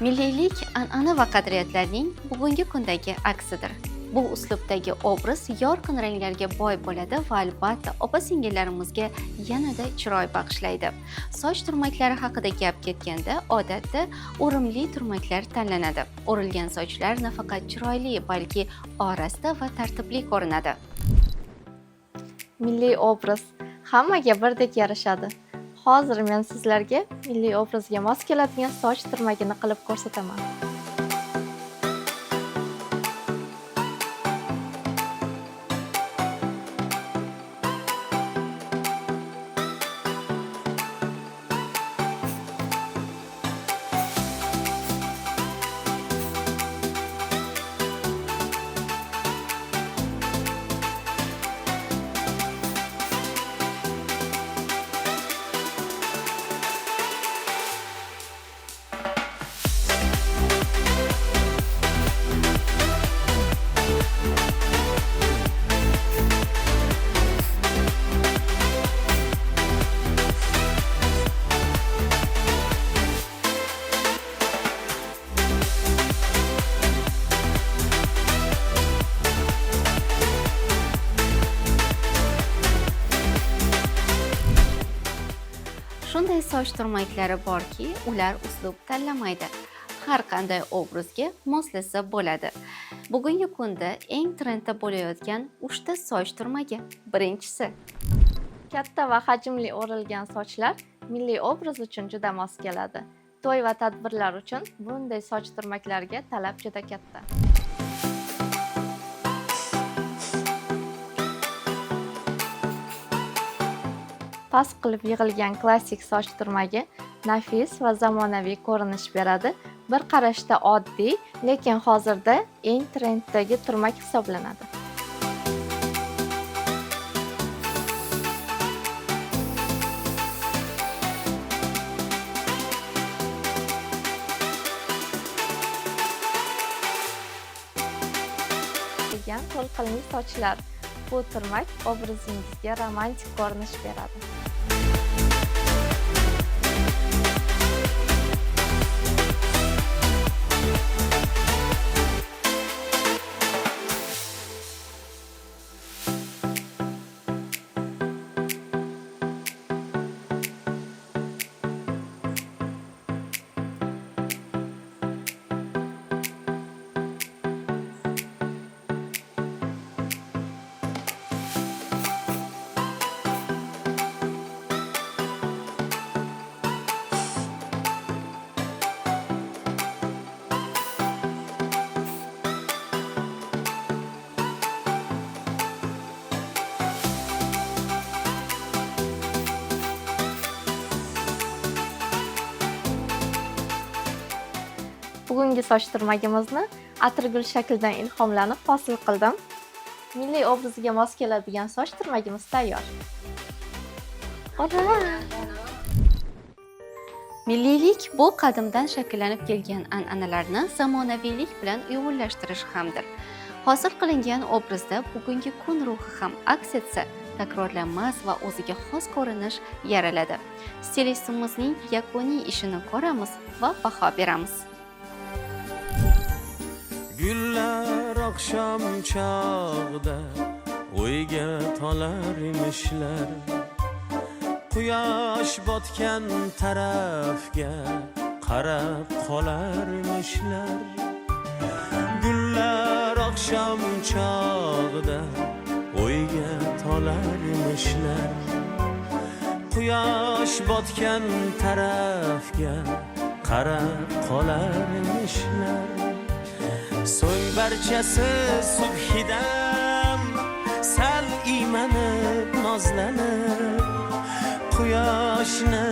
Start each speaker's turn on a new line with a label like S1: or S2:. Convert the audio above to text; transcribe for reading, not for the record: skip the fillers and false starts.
S1: Milliylik an'ana va qadriyatlarning bugungi kundagi aksidir. Bu uslubdagi obraz yorqin ranglarga boy bo'ladi va albatta opa-singillarimizga yanada chiroy bag'ishlaydi. Soch turmaklari haqida gap ketganda odatda o'rimli turmaklar tanlanadi. O'rilgan sochlar nafaqat chiroyli, balki orasta va tartibli ko'rinadi.
S2: Milliy obraz hammaga birdek yarashadi. Hozir men sizlarga milliy obrazga mos keladigan soch turmagini qilib ko'rsataman.
S1: Shunday soch turmaklari borki, ular uslub tanlamaydi. Har qanday obrazga moslasa bo'ladi. Bugungi kunda eng trendda bo'layotgan 3 ta soch turmagi. Birinchisi,
S2: Katta va hajmli o'rilgan sochlar milliy obraz uchun juda mos keladi. To'y va tadbirlar uchun bunday soch turmaklariga talab juda katta. Past qilib yig'ilgan klassik soch turmagi nafis va zamonaviy ko'rinish beradi. Bir qarashda oddiy, lekin hozirda eng trenddagi turmak hisoblanadi. To'lqinli sochlar. Bu turmak obrazingizga romantik ko'rinish beradi. Bugungi soch turmagimizni atirgul shaklidan ilhomlanib hosil qildim. Milliy obrazga mos keladigan soch turmagimiz tayyor.
S1: milliylik bu qadimdan shakllanib kelgan an'analarni zamonaviylik bilan uyg'unlashtirish hamdir. Hosil qilingan obrazda bugungi kun ruhi ham aks etsa, takrorlanmas va o'ziga xos ko'rinish yaraladi. Stilistimizning yakuniy ishini ko'ramiz va baho beramiz.
S3: Gullar oqshom chog'da o'yga tolar emishlar. Quyosh botgan tarafga qarab qolar emishlar. Gullar oqshom chog'da o'yga tolar emishlar. Quyosh botgan tarafga qarab qolar emishlar. So'ng barchasi subhidan sal iymanib nozlanib, quyoshni